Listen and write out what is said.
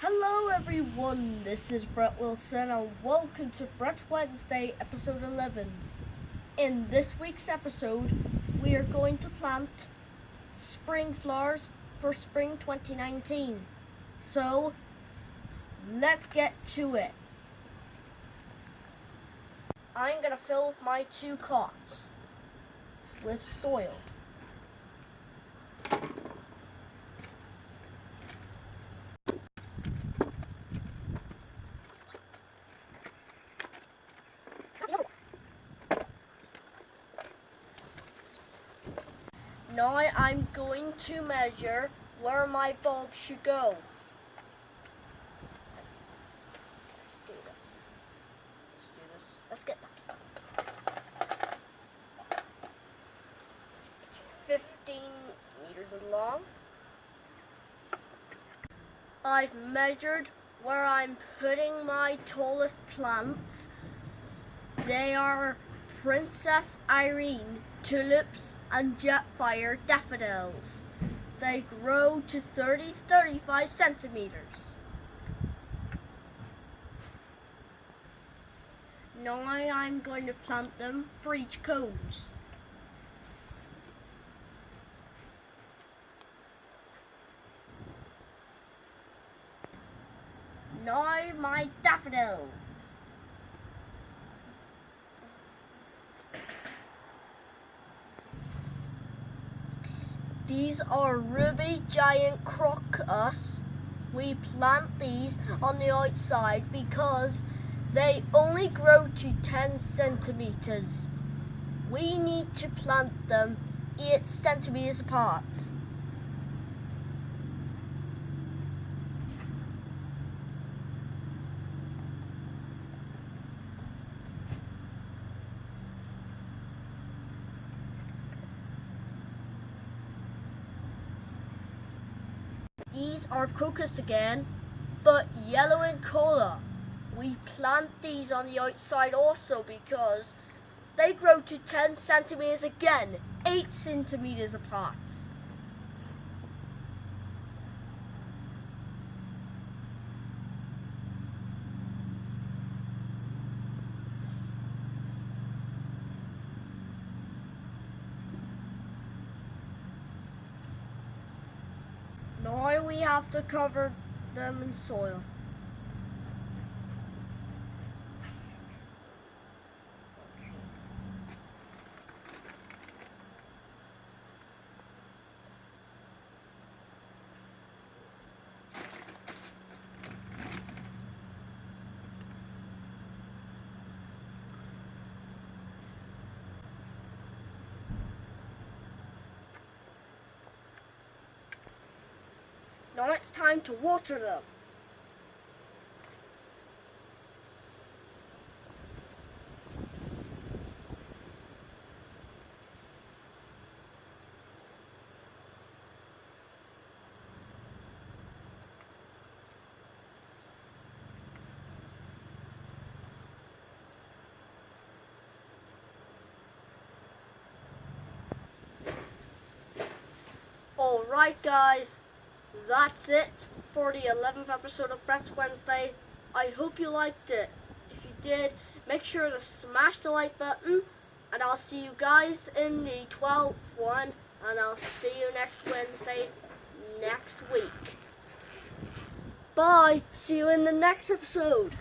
Hello everyone, this is Brett Wilson and welcome to Brett's Wednesday episode 11. In this week's episode, we are going to plant spring flowers for spring 2019. So, let's get to it. I'm going to fill my 2 cots with soil. Now I'm going to measure where my bulb should go. Let's get lucky. It's 15 meters long. I've measured where I'm putting my tallest plants. They are Princess Irene tulips and Jetfire daffodils. They grow to 30-35 centimeters. Now I'm going to plant them for each cones. Now my daffodils. These are ruby giant crocus. We plant these on the outside because they only grow to 10 centimeters. We need to plant them 8 centimeters apart. These are crocus again, but yellow in colour. We plant these on the outside also because they grow to 10 centimeters again, 8 centimeters apart. Now we have to cover them in soil. Now it's time to water them. Alright guys, that's it for the 11th episode of Brett's Wednesday. I hope you liked it. If you did, make sure to smash the like button, and I'll see you guys in the 12th one, and I'll see you next Wednesday next week. Bye! See you in the next episode.